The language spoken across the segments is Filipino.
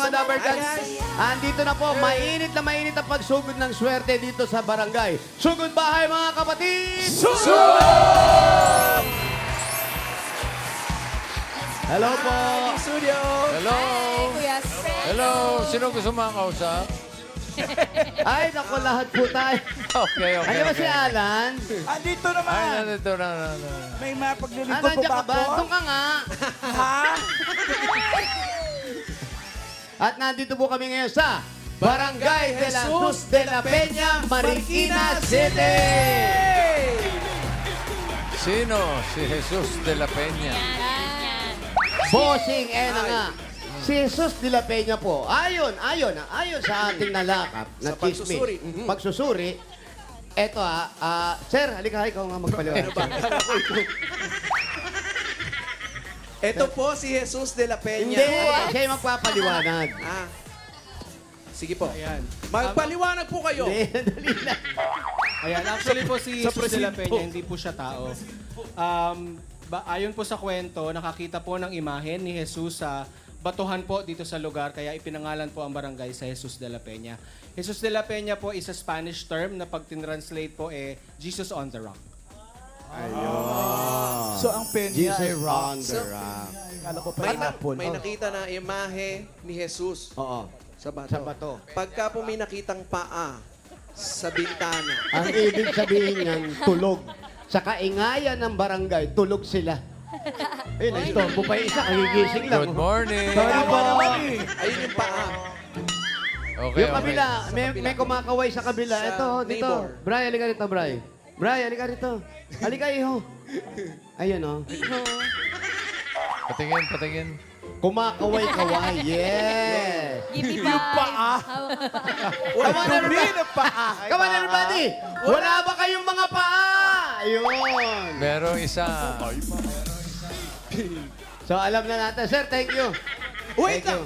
mga Dabber Cats. Andito na po, mainit ang pagsugod ng swerte dito sa barangay. Sugod bahay mga kapatid! Hello po! Studio! Hello! Kuya Fred. Hello! Sino gusto makakausap? Ay, naku, lahat po tayo. Okay. Ano ba si Alan? Andito naman! Ay, nandito na. May Ah, mapaglilingkod po nandiyan ba ka ba? ako? Doon ka nga. Ha? At nandito po kami ngayon sa Barangay de la Cruz de la Peña, Marikina City! Sino? Si Jesus de la Peña. Bossing, na nga. Si Jesus de la Peña po, ayon sa ating nalakap na Sa pagsusuri. pagsusuri, eto sir, halika, ikaw nga magpaliwanag. Ito po si Jesus de la Peña. Hindi, siya yung magpapaliwanag. Ah. Sige po. Ayan. Magpaliwanag po kayo. Hindi, dali lang. Ayan, actually po si Sa Jesus de la presinto. Peña, hindi po siya tao. Ayon po sa kwento, nakakita po ng imahen ni Jesus sa batuhan po dito sa lugar, kaya ipinangalan po ang barangay sa Jesus de la Peña. Jesus de la Peña po is a Spanish term na pag tinranslate po Jesus on the rock. So, ang penya Jesus ay rock. on the rock. Kala ko May, pineapple. may nakita na imahe ni Jesus Oo, sa bato. sa bato. Pagka po may nakitang paa sa bintana, Ang ibig sabihin niyan, tulog. Sa kaingayan ng barangay, tulog sila. Eh, naistorbo pa yung isa, kagigising lang. Good morning. Sorry po. ayun yung paa. Okay, Yung kabila, may kumakaway sa kabila. Sa Ito, dito. neighbor. Bray, halika rito, Bray. Bray, halika rito. Halika, iho. Ayun, oh. Patingin. Kumakaway-kaway. Yes. Give me Yung paa. Come on, Dumi everybody. na paa. Come on, everybody. Wala ba kayong mga paa? Ayun. Merong isa. So, alam na natin. Sir, thank you. Wait Thank lang.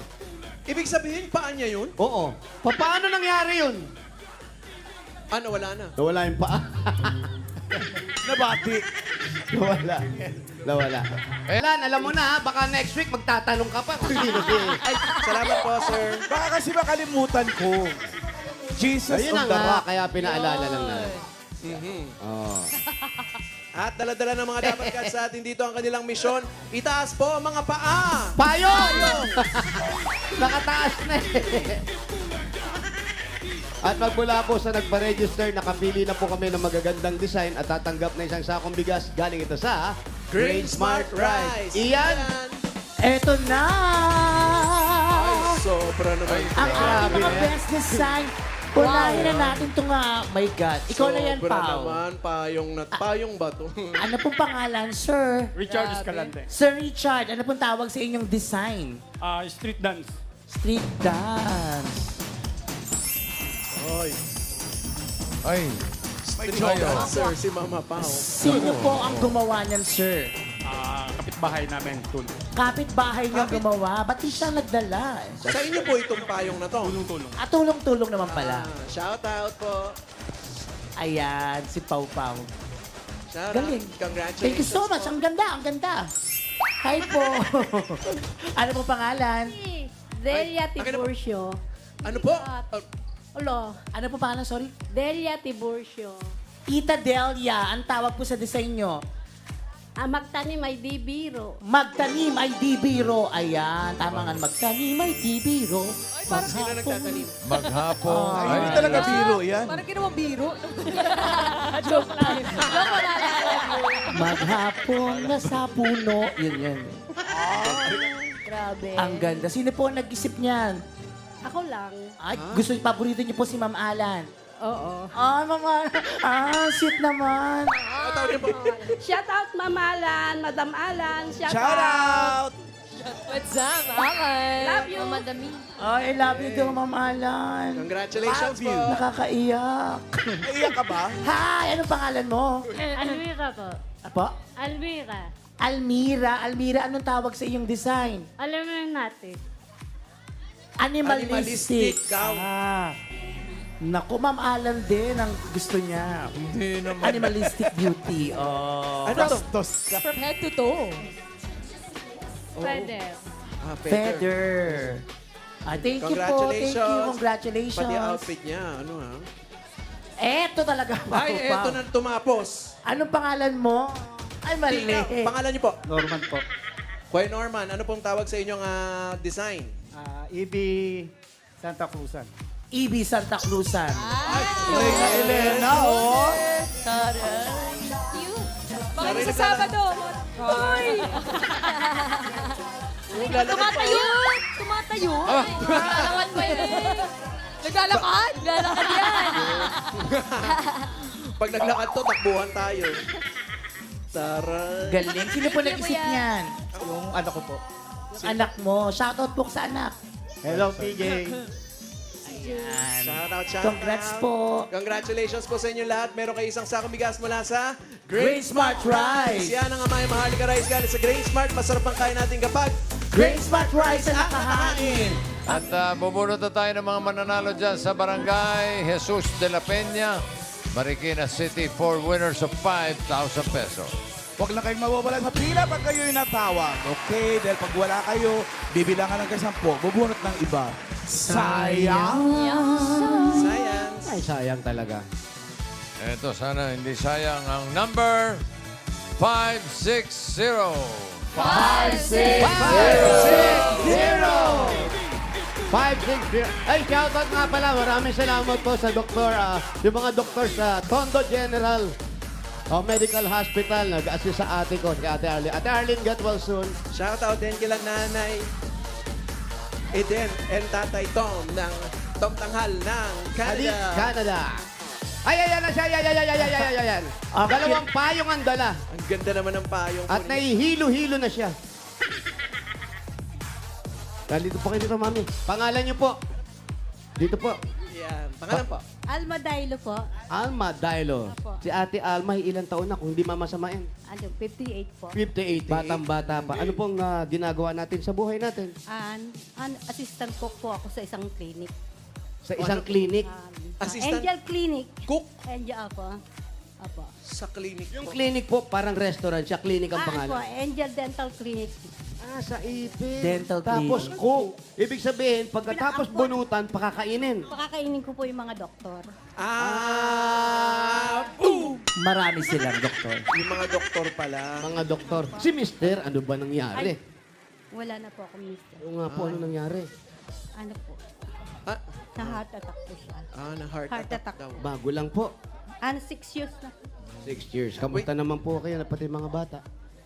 Ibig sabihin, paa niya yun? Oo. Paano nangyari yun? Ano, wala na. Nawala yung paa. Nabati. Nawala. Alan, alam mo na ha, baka next week magtatanong ka pa kung sino si... Ay, salamat po, sir. Baka kasi makalimutan ko. Jesus Ayun na on the nga, rock. kaya pinaalala lang natin. Oh. At dala-dala ng mga dapat cats sa atin dito ang kanilang misyon. Itaas po ang mga paa. Payo! Nakataas na eh. At magmula po sa nagpa-register, nakapili na po kami ng magagandang design at tatanggap na isang sakong bigas. Galing ito sa Grain Smart Rice. Iyan! Eto na! Sobra naman. Ang ating Grabe mga yan. best design. Unahin na natin ito nga. My God. Ikaw na yan, Sobra Pao. naman. Payong ba to? Ano pong pangalan, sir? Richard Escalante. Sir Richard, ano pong tawag sa inyong design? Street dance. Street dance. Ay. Ayaw. Sir, si Mama Pao. Sino po ang gumawa niyan, sir? Kapitbahay namin, tulong. Kapit-bahay niyo gumawa. Ba't di siya nagdala? Sa inyo po itong payong na to. Tulong-tulong. At tulong-tulong naman pala. Shout out po. Ayan, si Pau Pau. Shout Galing. out. Congratulations. Thank you so much. po. Ang ganda, ang ganda. Hi po. Ano po pangalan? Delia Ay, Tiburcio. Ano po? Ulo. Ano po pangalan, sorry? Delia Tiburcio. Tita Delia, ang tawag po sa design nyo. Magtanim ay di biro. Magtanim ay di biro. Ayan, tama nga. Magtanim ay di biro. Sino nagtatanim? Maghapon. Ay, hindi talaga biro yan. Parang ginawa biro. Joke lang. Joke wala lang. Maghapon na sa puno. Yun, yun. Grabe. Ang ganda. Sino po ang nag-isip niyan? Ako lang. Ay, gusto niyo, paborito niyo po si Ma'am Alan. Oo. Ah, Ma'am Alan. Sweet naman. Shout out Mama Alan, Madam Alan. Shout out! What's up? Okay. Love you. Madami. Ay, I love you daw, Ma'am Alan. Congratulations po. Nakakaiyak. Naiyak ka ba? Hi, anong pangalan mo? Almira po. Apo? Almira. Almira. Almira, anong tawag sa iyong design? Alam mo natin. Animalistic. Animalistic cow. Naku, Ma'am Alan din ang gusto niya. Hindi naman. Animalistic beauty. Oh. Ano to? From head to toe. Pwede. Ah, Feather. Thank you po. Thank you. Congratulations. Congratulations. Pati outfit niya, ano ha? Eto talaga. Ay, eto na tumapos. Anong pangalan mo? Ay, mali. Tika, pangalan niyo po? Norman po. Kuya Norman, ano pong tawag sa inyong design? EB Santa Cruzan. EB Santa Cruzan. Reyna Elena, oh. Baka sa Sabado. Hoy! Tumatayo! Tumatayo! Naglalakad ba yun? Naglalakad? Naglalakad yan. Pag naglakad to, takbuhan tayo. Taray. Galing. Sino po nag-isip yan? niyan? Yung anak ko po. Yung anak mo. Shoutout po sa anak. Hello, PJ. Shoutout, shoutout. Congrats po. Congratulations po sa inyo lahat. Meron kayo isang sakong bigas mula sa Grain Smart Rice. Yan ang amay Maharlika Rice galing sa Grain Smart. Masarap ang kain natin kapag Grain Smart Rice ang nakahain. At bubunot na tayo ng mga mananalo dyan sa barangay Jesus de la Peña, Marikina City, 4 winners of 5,000 pesos. Huwag lang kayong mawawala sa pila pag kayo'y natawag. Okay? Dahil pag wala kayo, bibilangan ng 10, bubunot ng iba. Sayang! sayang. Ay, sayang talaga. Eto, sana hindi sayang ang number 560. 560. Ay, shoutout nga pala. Maraming salamat po sa doktor, yung mga doktor sa Tondo General Medical Hospital. Nag-assist sa ate ko, si Ate Arlene. Ate Arlene, get well soon. Shoutout din kila Nanay Eden and Tatay Tom ng Tom Tanghal ng Canada. Canada. Canada. Ay, ayan na siya. Ayan. Dalawang payong ang dala. Ang ganda naman ng payong. At nahihilo-hilo na siya. Dito po kayo dito, mami. Pangalan niyo po. Dito po. Yan. Pangalan po. Alma Dailo po. Alma Dailo. Opo. Si Ate Alma, ilang taon na kung hindi mamasamain? Ano, 58 po. 58. Batang-bata pa. Ano pong ginagawa natin sa buhay natin? Assistant cook po ako sa isang clinic. Sa isang clinic. Assistant? Angel Clinic. Cook Angel po. Apo. sa clinic Yung po. clinic po, parang restaurant siya. Clinic ang Po, pangalan. Angel Dental Clinic. Sa ipin. Dental Tapos clinic. cook. Ibig sabihin, pagkatapos Pinaampon. bunutan, pakakainin. Pakakainin ko po yung mga doktor. Boom! Marami silang doktor. Yung mga doktor pala. Mga doktor. Si Mister, ano ba nangyari? Wala na po ako, mister. Oo nga po, ano nangyari? Ano po? Ah, Na heart attack po siya. na heart Heart attack attack. daw. Bago lang po. 6 years na. 6 years. Kamusta naman po kayo na pati mga bata?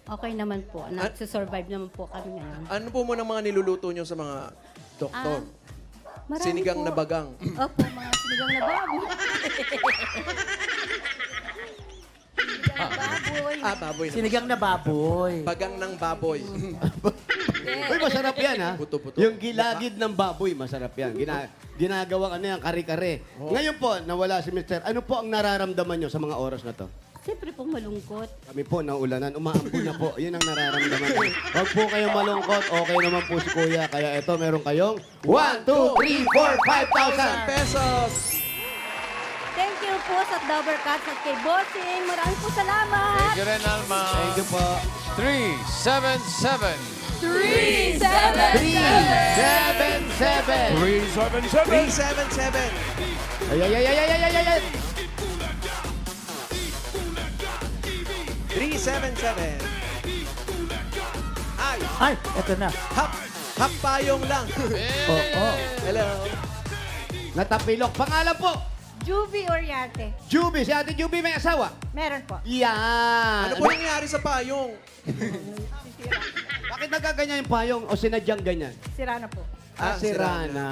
Okay naman po. Nagsisurvive naman po kami ngayon. Ano po muna mga niluluto nyo sa mga doktor? Marami Sinigang po. na bagang. Opo, mga sinigang na baboy. Sinigang na baboy. Baboy na. Sinigang na baboy. Bagang ng baboy. Uy, masarap yan, ha? Buto-buto. Yung gilagid ng baboy, masarap yan. Ginagawa ano yan, kare-kare. Ngayon po, nawala si Mister. Ano po ang nararamdaman nyo sa mga oras na to? Siyempre po malungkot. Kami po, naulanan. Umaambon na po. Yun ang nararamdaman ko. Huwag po kayong malungkot. Okay naman po si Kuya. Kaya ito, meron kayong 1, 2, 3, 4, 5,000 pesos! Thank you po sa Dover Cats at kay Bossing. Maraming po salamat. Thank you rin, Alma. Thank you po. 377. 377. 377! 377. Ay. 377! Ay! Ay, eto na. Hap payong lang. Oo. Hello. Natapilok. Pangalan po. Juby Oriarte. Juby. Si Ate Juby may asawa. Meron po. Yan. Ano po nangyari sa payong? Bakit nagaganyan yung payong o sinadyang ganyan? Sira na po. Si sira Rana.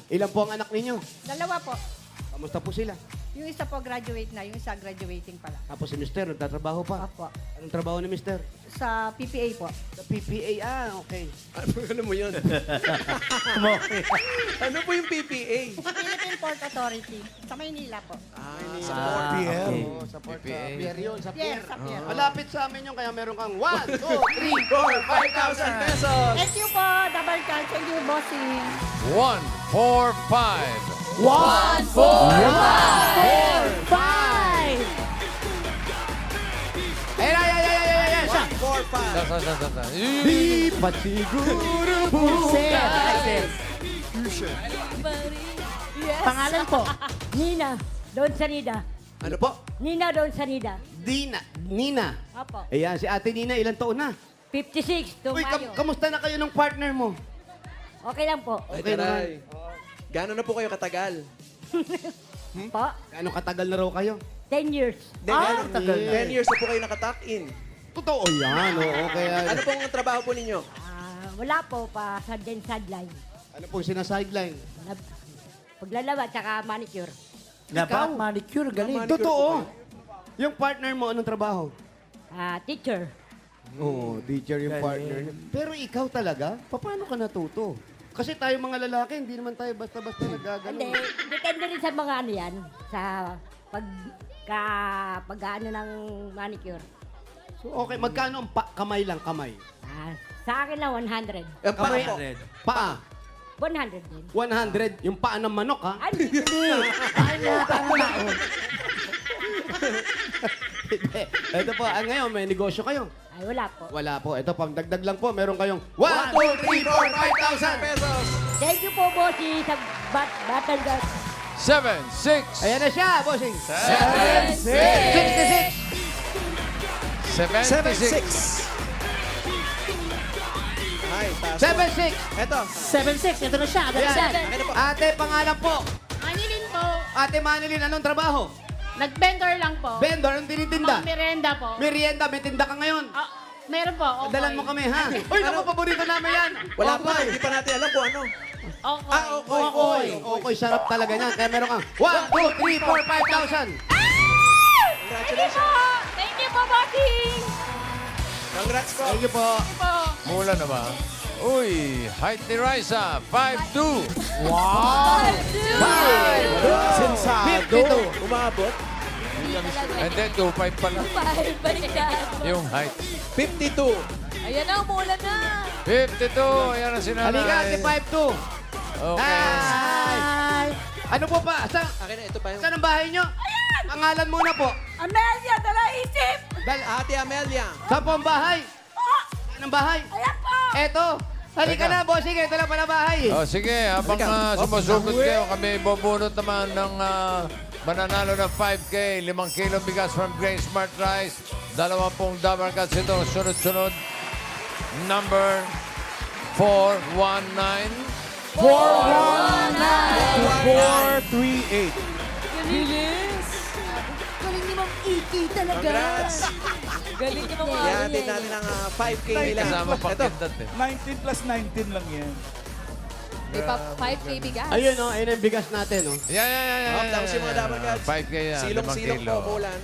Ilan po ang anak ninyo? Dalawa po. Kamusta po sila? Yung isa po graduate na, yung isa graduating pala. Tapos si Mister, nagtatrabaho pa. Apo. Anong trabaho ni Mister? Sa PPA po. Sa PPA. Okay. Ano mo yun? Ano po yung PPA? Philippine Port Authority. Sa Maynila po. Sa port. PL. Sa Port PPA. Pier yun, sa Yes, pier. sa pier. Malapit sa amin yun, kaya meron kang 1, 2, 3, 5,000 pesos! Thank you po, Dover Cats. Thank you, Bossing. 145. 1, 4, 5. Ayan. 4, 5. Sa. Di pa siguro bukas. Fusion. Yes. Pangalan po? Nina. Don Sanida. Ano po? Nina Don Sanida. Nina. Opo. Ayan, si Ate Nina, ilang taon na? 56, Uy, tumayo. kamusta na kayo ng partner mo? Okay lang po. Ay, Okay taray. Gano'n na po kayo katagal? Po, Gaano katagal na raw kayo? 10 years. Gano'n tagal na. 10 years na po kayo nakatuck-in. Totoo yan, oo. Kaya, Ano pong trabaho po ninyo? Wala po pa sa sideline. ano pong sinasideline? Paglalaba tsaka manicure. Laba, manicure, galing. Totoo. Yung partner mo, anong trabaho? Teacher. Oo, teacher yung partner. Pero ikaw talaga, paano ka natuto? Kasi tayo mga lalaki, hindi naman tayo basta-basta nagagano. Hindi, depende rin sa mga ano yan. Sa pag-ano ng manicure. So, okay, magkano ang kamay lang, kamay? Sa akin lang 100. Ang paa po. Paa, 100 din. 100. Yung paa ng manok, ha? Ay, hindi. Ito po, ngayon, may negosyo kayo. Ay, wala po. Wala po. Ito, pang dagdag lang po, meron kayong 1, 2, 3, 4, 5,000 pesos. Thank you po, bossy, sa Battle Guard. 7, 6, Ayan na siya, bossing. 66. 7-6. Ay, taas po. 7-6. Eto. 7'6", ito na siya. Ito na siya. Akin na po. Ate, pangalan po. Manilin po. Ate Manilin, anong trabaho? Nag-vendor lang po. Vendor, anong tinitinda? Mga merienda po. Merienda, may tinda ka ngayon. Meron po. Okay. Dalan mo kami, ha? Uy, naku, paborito namin yan. Wala Okoy. pa, hindi pa natin alam kung ano. Okay. Okay. Okoy. Okoy, sarap talaga niyan. Kaya meron kang 1, 2, 3, 4, 5,000. Congratulations. Thank you po, bossing. Congrats po. Thank you po. Mula na ba? Uy, height ni Raisa, 5'2". Sensado. 52. Umabot. And then 2'5 pala yung height. 52. Ayan na, umuulan na. 52, ayan ang sinanay. Halika, ate 5'2". Okay. Hi! Ano po pa? Akin na, ito pa yung... Saan ang bahay nyo? Pangalan muna po. Amelia, dala isip! Ate Amelia. Saan po ang bahay? Saan ang bahay? Ayan po! Eto. Halika Teka. na, bossing. Ito lang pala bahay. Oh, sige, habang Halika. sumusugod kayo, kami bubunot naman ng mananalo ng 5K, 5 kilong bigas from Grain Smart Rice, 20 double cuts ito, sunod-sunod. Number 419. 438. Bilis. Galing ni Ma'am Iki talaga. Congrats. Galing ni Ma'am Yan din natin ang 5K nila. Kasama pang Ito. kindat eh. 19 plus 19 lang yan. May pa 5K bigas. Ayun, oh. Ayun ang bigas natin, oh. Yan. Tapos yung mga double cuts. 5K yan, 5 Silong-silong kilo. po, Mulan.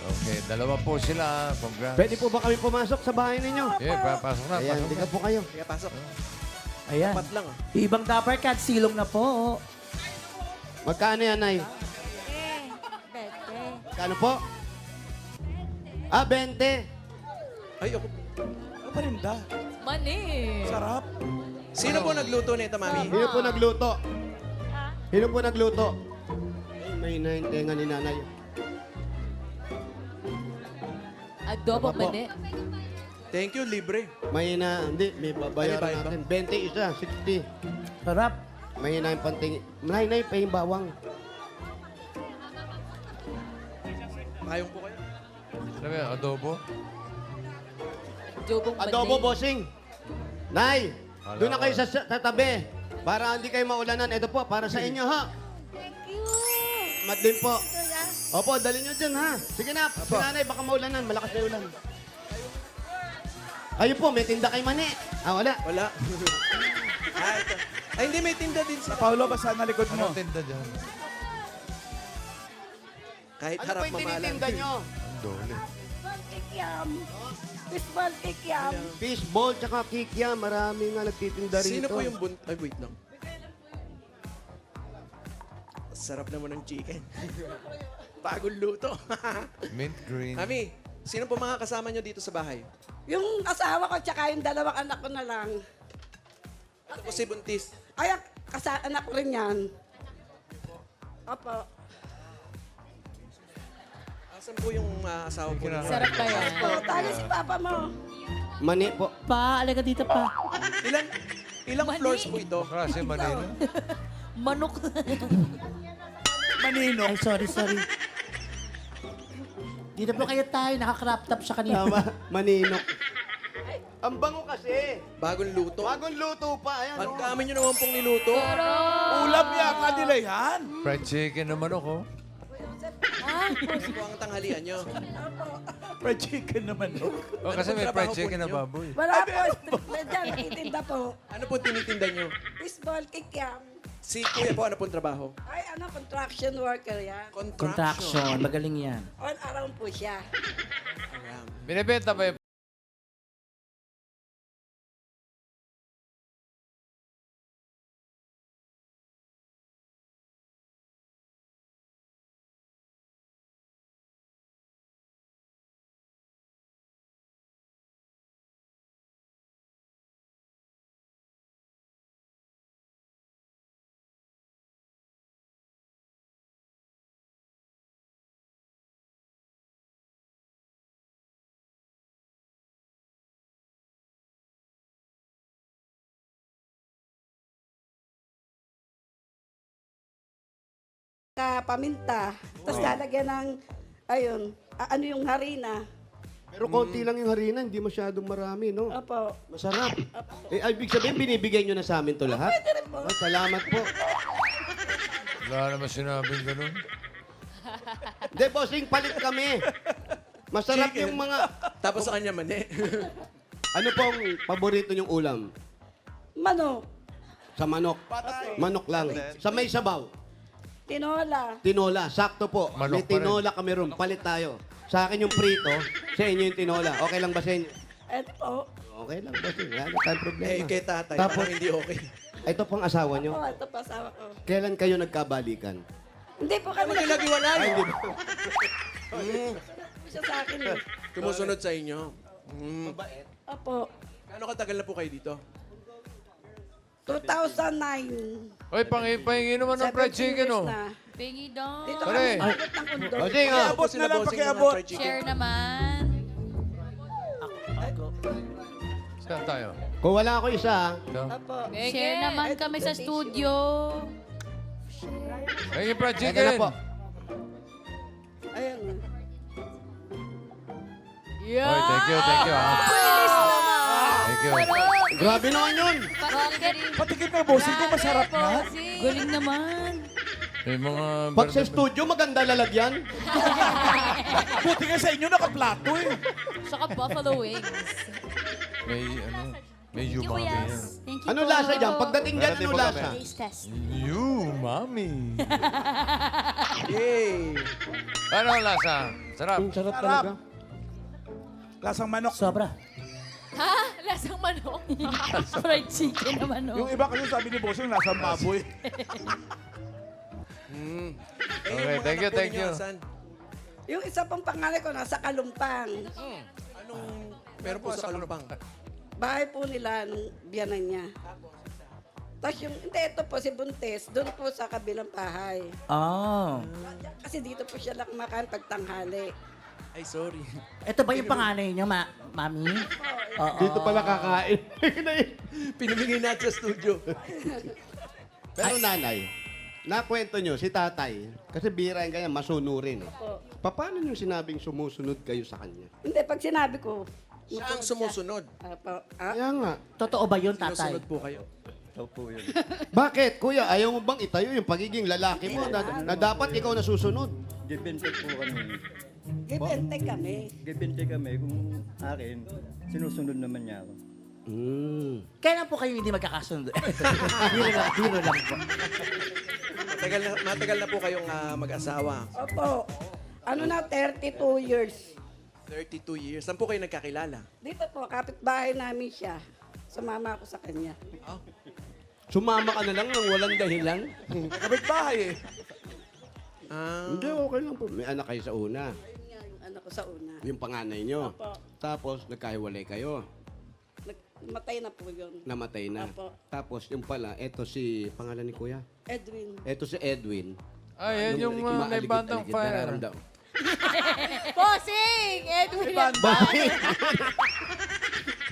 Okay, 2 po sila. Congrats. Pwede po ba kami pumasok sa bahay ninyo? Yeah, papasok na. Ayan, Pasok hindi na. ka po kayo. Sige, pasok. Ayan. Pat lang. Ibang dapper cat, silong na po. Magkano yan, Nay? Bete. Kano po? 20. Ay, ako. Ano pa rin da? Mani. Sarap. Sino po nagluto nito, Mami? Sino po nagluto? Sino po nagluto? Ay, may naintenga ni nanay. Adobo Apa po? mani. Thank you, libre. May hindi, may babayaran Ay, may bayad natin. 20 isa, 60. Sarap. May na yung panting. Nay, pa yung bawang. Payong po kayo. Sabi, adobo? Adobong mani. Adobo, bossing. Nay, doon na kayo sa tabi. Para hindi kayo maulanan. Ito po, para sa inyo, ha? Thank you. Mat din po. Opo, dali nyo dyan, ha? Sige na, si nanay, baka maulanan. Malakas na ulan. Kayo po, may tinda kay Mani. Wala. Wala. Ito. Ay, hindi, may tinda din sila. Paulo, basa na likod mo. Anong tinda dyan? Kahit Ano harap po yung mamalan. tinitinda nyo? Ang dole. Kikiam. Fishball kikiam. Fishball, tsaka kikya. Marami nga nagtitinda rito. Sino po yung bunt... Ay, wait lang. Sarap naman ng chicken. Bagong luto. Mint green. Mami, sino po mga kasama nyo dito sa bahay? Yung asawa ko tsaka yung dalawang anak ko na lang. Ano po si Buntis? Ay, anak ko rin yan. Opo. Asan po yung asawa po ninyo? Sarap ba yan? O, tayo si papa mo. Mani po. Pa, alaga dito pa. Ilang floors po ito? Klase Manila. Manok. Manino. Ay, sorry. Dito po kayo tayo, naka-crop top siya kanina. Tama, maninok. Ang bango kasi. Bagong luto. Bagong luto pa. Ayan, Ang oh. dami nyo naman pong niluto. Ulam yata nila yan. Fried chicken naman ako. Ano po ang tanghalian nyo? Fried chicken naman. Oh. Oh, kasi may trabaho fried po chicken na ninyo? baboy. Wala po. Diyan, titinda po. Ano po tinitinda nyo? Baseball, kikiam. Si Kuya po, ano pong trabaho? Ay, construction worker yan. Contraction, magaling yan. On around po siya. Binibenta ba yung Paminta. Tapos lalagyan ng, ayun, ano yung harina. Pero konti lang yung harina, hindi masyadong marami, no? Opo. Masarap. Eh, ibig sabihin, binibigay nyo na sa amin to lahat? Pwede rin po. Oh, salamat po. wala naman sinabing ganun? Hindi, bossing, palit kami. Masarap yung mga... Tapos sa kanya mani. Ano pong paborito nyong ulam? Manok. Sa manok. Manok lang. Sa may sabaw. Tinola. Tinola, sakto po. Manok May pa rin. tinola kami ron. Palit tayo. Sa akin yung prito, sa inyo yung tinola. Okay lang ba sa inyo? Eto po. Okay lang ba sa inyo? Wala tayong problema. Eh, kay tatay, Tapos, parang hindi okay. ito pong asawa nyo. Oh, ito pa asawa ko. Kailan kayo nagkabalikan? Hindi po kami Ano naghiwalay? Ay, hindi ba? siya sa akin eh. Tumusunod sa inyo. Opo. Gaano katagal na po kayo dito? 2009. Oy, pahingi naman ng fried 17 chicken, years oh. na. Pingi daw. Dito Pare. kami nabot ng undo. Bossing, ah. Pakiabot na lang, pakiabot. Share naman. Saan tayo? Kung wala ako isa, Ito? Opo. Share naman kami sa studio. Ay, yung fried ito na chicken. po. Ayun. Yeah! Oy, thank you, ah. Thank you. Grabe naman yun. Bakit? Patikim na, bossing ko, masarap na. Galing naman. May mga... Pag sa studio, maganda lalagyan. Buti nga sa inyo, nakaplato eh. Saka buffalo wings. May Thank you, umami yan. Kuyas. Thank you Ano po. lasa dyan? Pagdating dyan, ano lasa? Taste test. You, mami. Yay! Ano ang lasa? Sarap. Sarap talaga. Lasang manok. Sobra. Ha? Lasang manok. Fried chicken na manok. Yung iba kasi sabi ni bossing, lasang baboy. Okay, thank you, thank you. Yung isa pang pangalan ko nasa Kalumpang. Anong meron po sa Kalumpang? Bahay po nila nung biyanan niya. Tapos yung, hindi, ito po si Buntes, doon po sa kabilang bahay. Oh. Kasi dito po siya lang kumakain pag tanghali. Ay, sorry. Ito ba yung panganay niyo, mami? Oo. Dito pala kakain. Pinamigay natin sa studio. Pero nanay, nakwento nyo, si tatay, kasi bira yung ganyan, masunurin. Eh. Paano nyo sinabing sumusunod kayo sa kanya? Hindi, pag sinabi ko, Siya ang sumusunod. Kaya nga. Totoo ba yun, tatay? Sinusunod po kayo. Bakit, kuya? Ayaw mo bang itayo yung pagiging lalaki mo na dapat ikaw nasusunod? Depende po kami. gibente kami. Depende kami kung akin, sinusunod naman niya ako. Kailan po kayo hindi magkakasundo? Biro lang po. Matagal na po kayong mag-asawa. Opo. Ano na, 32 years. 32 years. Saan po kayo nagkakilala? Dito po, kapitbahay namin siya. Sumama ako sa kanya. Sumama ka na lang nang walang dahilan? Kapit-bahay eh. Hindi, okay lang po. May anak kayo sa una. Ayun nga yung anak ko sa una. Yung panganay nyo. Opo. Tapos, nagkahiwalay kayo. Matay na po yun. Namatay na. Opo. Tapos, yung pala, eto si, pangalan ni kuya? Edwin. Eto si Edwin. Ay, yan yung naibandang Maaligid-aligid, fire. nararamdam. Bossing! Edwin! Bakit?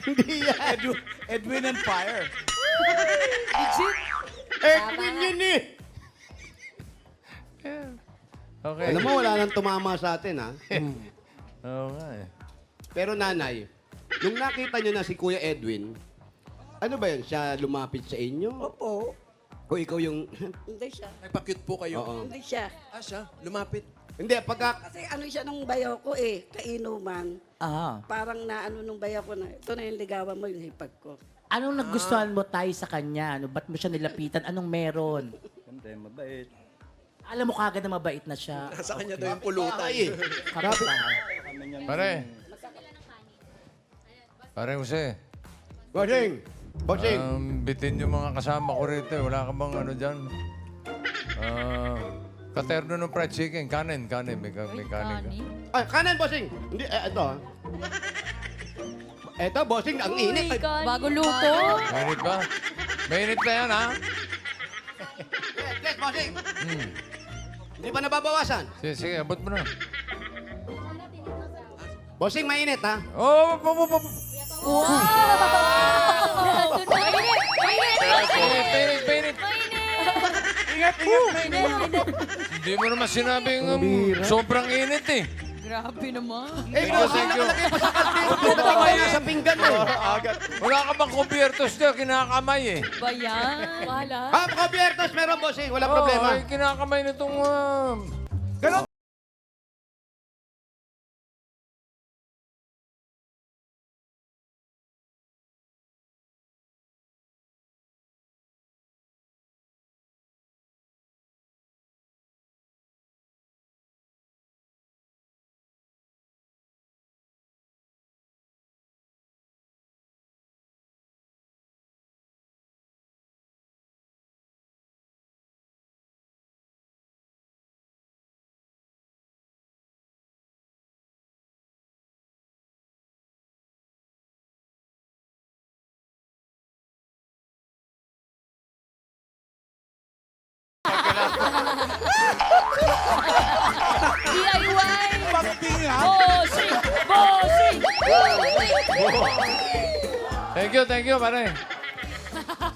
Hindi yan. Edwin and Fire. Edwin yun eh. Okay. Alam mo, wala nang tumama sa atin, ha? Oo nga eh. Pero nanay, nung nakita nyo na si Kuya Edwin, ano ba yun? Siya lumapit sa inyo? Opo. O ikaw yung... Hindi siya. Nagpa-cute po kayo. Oo. Hindi siya. Ah, siya? Lumapit. Hindi, pagka... Kasi ano siya nung bayaw ko eh, kainuman. Ah. Parang naano nung bayaw ko na, ito na yung ligawan mo, yung hipag ko. Anong nagustuhan mo tayo sa kanya? Ano, ba't mo siya nilapitan? Anong meron? Siyempre, mabait. Alam mo kagad na mabait na siya. Nasa kanya daw yung pulutan. Ay, Kapit-bahay. Kami niya Pare. Pare Jose. Bossing! Bossing! Bitin yung mga kasama ko rito. Wala ka bang ano dyan? Katerno ng fried chicken. Kanin. May kanin ka. Ay, kanan, bossing! Hindi, ito, ha? Eto, bossing, ang init. Ay, Bago luto. Mainit ba? Mainit pa yan, ha? yes, bossing! Hindi pa nababawasan. Sige, abot mo na. Bossing, mainit, ha? Oh, Painit. Hindi mo naman sinabing sobrang init eh. Grabe naman. Eh, Thank bossing, you. nakalagay pa sa kantin. Nakalagay sa pinggan, eh. Wala ka bang kubiertos niya? Kinakamay eh. Ba yan? Wala. Ah, Cobiertos, meron, bossing. Wala problema. Ay, kinakamay nitong... DIY. Pagtingan. Bossing! Bossing! Thank you, pare.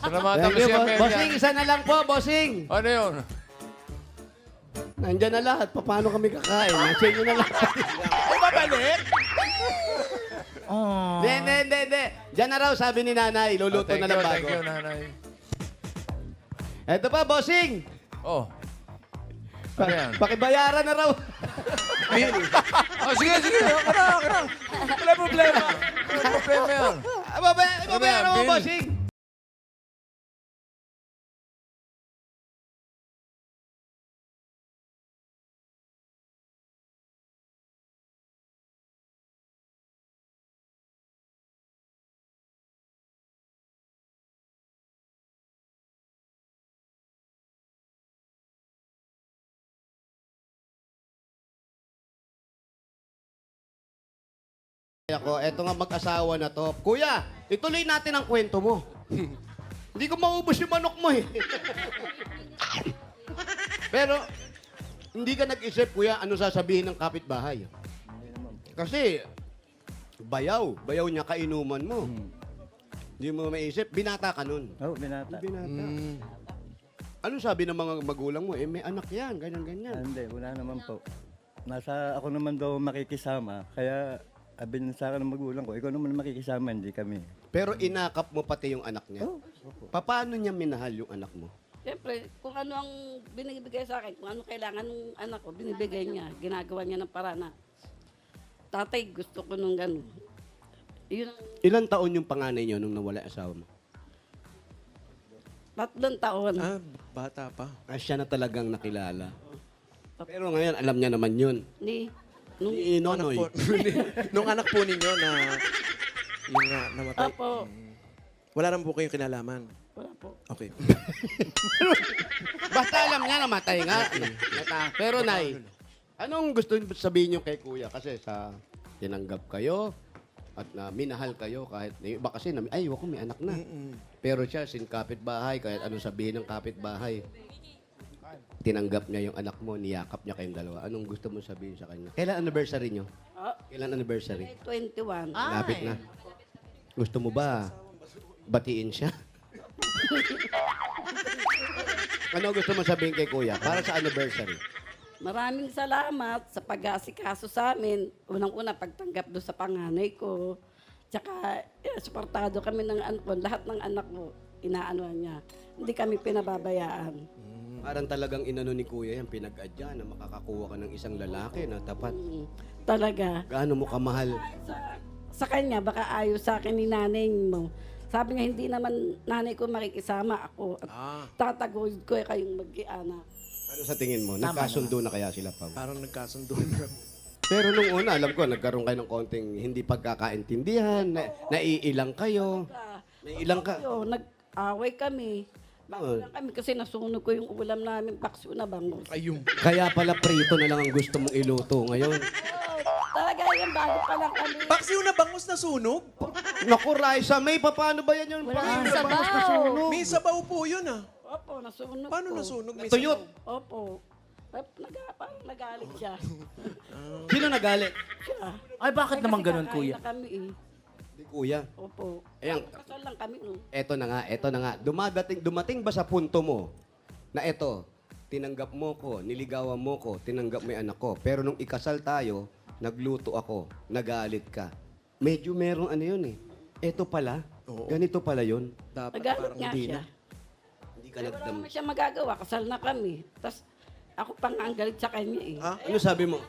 Salamatan Thank mo you, si Amelia. bossing. Isa na lang po, bossing. Ano yun? Nandyan na lahat. Paano kami kakain? Nasa inyo na lahat. Ay, babalik? Oh. Hindi. Diyan na raw, sabi ni nanay. Luluto na lang bago. Thank you, nanay. Eto pa, bossing. Oh. Ano yan? Pakibayaran na raw. Oh, sige. Ako na. Wala problema. Wala problema yan. Babayaran mo, Bill? bossing. Ako, eto nga mag-asawa na to. Kuya, ituloy natin ang kwento mo. Hindi ko maubos yung manok mo eh. Pero, hindi ka nag-isip, kuya, ano sasabihin ng kapitbahay. Kasi, bayaw niya kainuman mo. Hindi mo maisip, binata ka nun. Oh, binata. Binata. Ano sabi ng mga magulang mo? Eh, may anak yan, ganyan. Hindi, wala naman po. Nasa ako naman daw makikisama, kaya abin sa akin ng magulang ko, ikaw naman makikisama, hindi kami. Pero inakap mo pati yung anak niya. Oh, Paano niya minahal yung anak mo? Siyempre, kung ano ang binibigay sa akin, kung ano kailangan ng anak ko, binibigay niya. Ginagawa niya ng paraan na, tatay, gusto ko nung gano'n. Yun ang Ilan taon yung panganay niyo nung nawala yung asawa mo? 3 taon. Ah, bata pa. Siya na talagang nakilala. Pero ngayon, alam niya naman yun. Nung, Ni Nonoy. Nung anak po ninyo na yung nga namatay. Apo. Wala naman po kayong kinalaman. Wala po. Okay. Basta alam niya, namatay nga. Pero Nay, anong gusto niyo sabihin niyo kay Kuya? Kasi sa tinanggap kayo at minahal kayo kahit yung iba kasi ay, wako may anak na. Pero siya, sin kapitbahay, kahit anong sabihin ng kapitbahay, tinanggap niya yung anak mo, niyakap niya kayong dalawa. Anong gusto mo sabihin sa kanya? Kailan anniversary niyo? Kailan anniversary? 21. Lapit na. Gusto mo ba batiin siya? Ano gusto mo sabihin kay Kuya para sa anniversary? Maraming salamat sa pag-aasikaso sa amin. Unang-una, pagtanggap doon sa panganay ko. Tsaka, suportado kami ng anak ko. Lahat ng anak ko, inaano niya. Hindi kami pinababayaan. Parang talagang inano ni Kuya yan, pinag-adya na makakakuha ka ng isang lalaki na tapat. Talaga. Gaano mo kamahal? Sa kanya, baka ayaw sa akin ni nanay mo. Sabi nga, hindi naman nanay ko makikisama ako. At tataguyod ko kayong mag-ianak. Ano sa tingin mo? Nagkasundo na kaya sila, Pao? Parang nagkasundo na. Pero nung una, alam ko, nagkaroon kayo ng konting hindi pagkakaintindihan, naiilang kayo. Naiilang ka. Nag-away kami. Oo. Lang kami kasi nasunog ko yung ulam namin, paksyo na bangus. Ayun. Kaya pala prito na lang ang gusto mong iluto ngayon. Talaga yan, bago pa lang kami. Paksiw na bangus na sunog? Naku, Raisa, may paano ba yan yung Wala paano sabaw. ba mas nasunog? May sabaw po yun ah. Opo, nasunog Paano ko. nasunog? May Tuyot. sabaw. Opo. Parang nagalit siya. Sino nagalit? Siya. Ay, bakit Ay, naman kasi ganun, kakain Kuya? na kami eh. Di Kuya. Opo. Ayan. Kasal lang kami no. Eto na nga. Dumating ba sa punto mo na eto, tinanggap mo ko, niligawan mo ko, tinanggap mo yung anak ko. Pero nung ikasal tayo, nagluto ako, nagalit ka. Medyo merong ano yun eh. Eto pala, ganito pala yun. Dapat Nagalit parang nga hindi siya. Hindi ka Wala nagdam. naman siya magagawa. Kasal na kami. Tapos ako pa nga ang galit sa kanya eh. Ano sabi mo?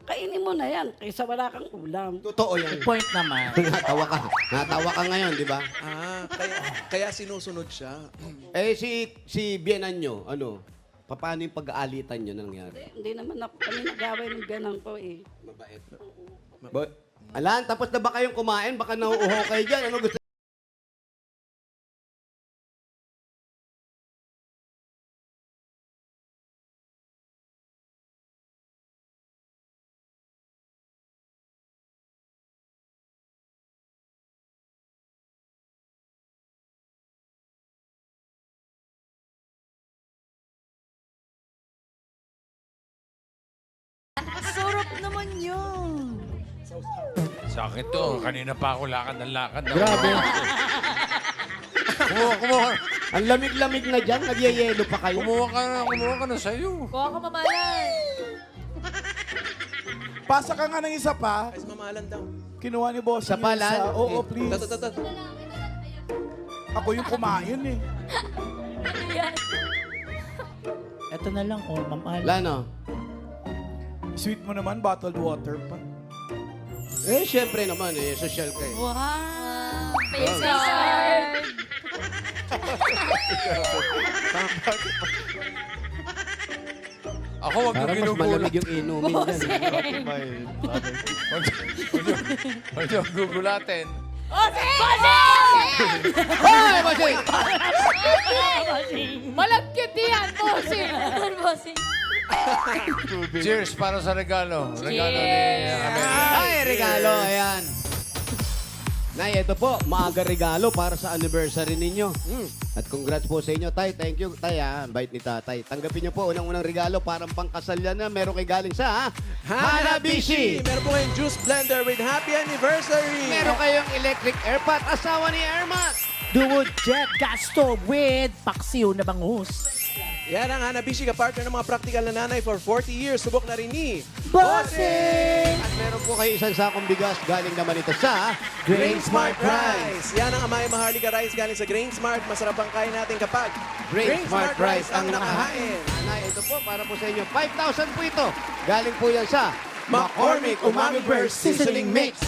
Kainin mo na yan kaysa wala kang ulam. Totoo yan. Point naman. Natawa ka. Natawa ka ngayon, di ba? kaya sinusunod siya. Eh, si Bienan nyo, ano? Paano yung pag-aalitan nyo na nangyari? Hindi naman ako kami nag-away ng ganang ko eh. Mabait. Alan, tapos na ba kayong kumain? Baka nauuho kayo dyan. Ano gusto? Sarap naman yun. Sa akin to, kanina pa ako lakad ng lakad. Grabe. Kumuha. Ang lamig-lamig na dyan. Nagyayelo pa kayo. Kumuha ka na sa'yo. Kuha ka mamalay. Pasa ka nga ng isa pa. Guys, mamalan daw. Kinuha ni boss. Isa pa, Lan? Oo, please. Tatat. Ako yung kumain eh. Yan. Ito na lang, oh, mamahal. Lano? Sweet mo naman, bottled water pa. Eh, syempre naman eh. Social ka eh. Wow. Face card. Ako, wag Para yung mas ginugulat. malamig yung inumin dyan. Wag yung gugulatin. Hoy, Bossing! Malagkit yan, bossing. Bossing. Cheers para sa regalo. Regalo ni Cheers. Amelia. Ay, regalo. Ayan. Nay, ito po. Maaga regalo para sa anniversary ninyo. At congrats po sa inyo, Tay. Thank you, Tay. Ang bait ni Tatay. Tanggapin niyo po unang-unang regalo. Parang pangkasal yan na. Meron kay galing sa Hanabishi. Meron po kayong juice blender with happy anniversary. Meron kayong electric airpot. Asawa ni Ermat. Duo Jet Gas Stove with paksiw na bangus. Yan ang Hanabishi, ka-partner ng mga practical na nanay for 40 years. Subok na rin ni Bossing! At meron po kayo isang sakong bigas. Galing naman ito sa Grain Smart Rice. Yan ang Amay Maharlika Rice galing sa Grain Smart. Masarap ang kain natin kapag Grain Smart Rice ang nakahain. Nanay, ito po para po sa inyo. 5,000 po ito. Galing po yan sa McCormick Umami Burst Seasoning Mix.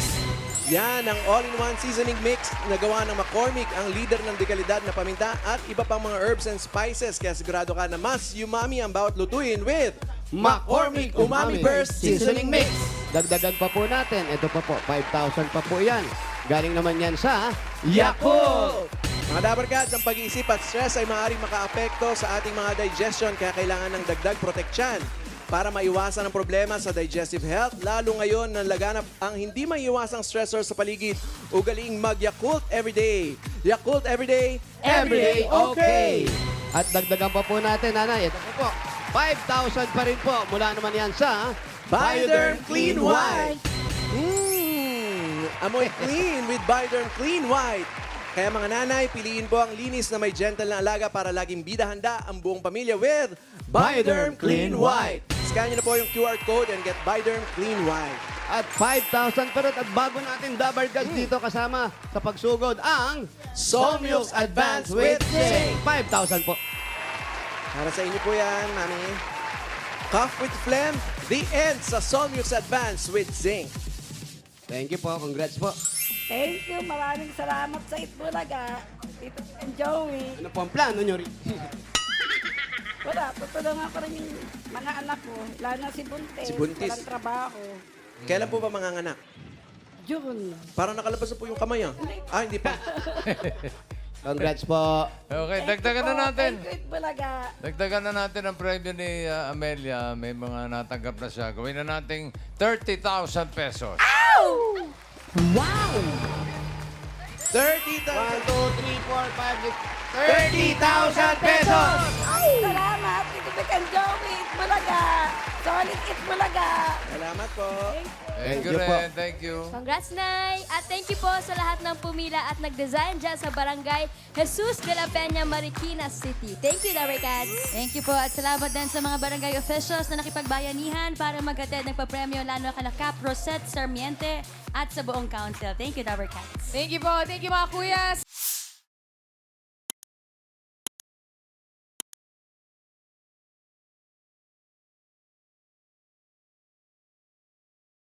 Yan ang all-in-one seasoning mix na gawa ng McCormick, ang leader ng dekalidad na paminta at iba pang mga herbs and spices. Kaya sigurado ka na mas umami ang bawat lutuin with McCormick Umami Burst Seasoning Mix. Dagdagan pa po natin. Ito pa po. 5,000 pa po yan. Galing naman yan sa Yakult! Mga Dabarkads, ang pag-iisip at stress ay maaaring makaapekto sa ating mga digestion kaya kailangan ng dagdag proteksyon. Para maiwasan ang problema sa digestive health, lalo ngayon na laganap ang hindi maiiwasang stressor sa paligid, ugaliing mag-Yakult everyday. Yakult everyday, everyday okay! At dagdagan pa po natin, Nanay. Ito po. 5,000 pa rin po. Mula naman yan sa Bioderm Clean White. Amoy clean with Bioderm Clean White. Kaya mga nanay, piliin po ang linis na may gentle na alaga para laging bida-handa ang buong pamilya with Bioderm Clean White. Scan nyo na po yung QR code and get Bioderm Clean White. At 5,000 pa rin. At bago natin Dabar Gods dito kasama sa pagsugod ang Solmux Advanced with Zinc. 5,000 po. Para sa inyo po yan, Mami. Cough with Phlegm, the end sa Solmux Advanced with Zinc. Thank you po. Congrats po. Thank you. Maraming salamat sa Itbulaga. Tito and Joey. Ano po ang plano nyo rin? Wala, tutulungan ko rin yung mga anak ko. Lalo na si Buntis. Si Buntis. Walang trabaho. Kailan po ba manganganak? June. Parang nakalabas na po yung kamay, ah. Ah, hindi pa. Congrats po. Okay, dagdagan na natin. Thank you, Itbulaga. Dagdagan na natin ang premyo ni Amelia. May mga natanggap na siya. Gawin na nating 30,000 pesos. 30,000. 1, 2, 3, 4, 5, 6, 30,000 pesos! Salamat, Tito Vic and Joey. Itbulaga. Solid Itbulaga. Salamat po. Thank you you po. rin. Thank you. Congrats, Nay! At thank you po sa lahat ng pumila at nag-design dyan sa Barangay Jesus de la Peña, Marikina City. Thank you, Dabber Cats! Thank you po at salamat din sa mga barangay officials na nakipagbayanihan para maghatid ng papremyo lalo kala Cap Rosette Sarmiente at sa buong council. Thank you, Dabber Cats. Thank you po. Thank you, mga kuya.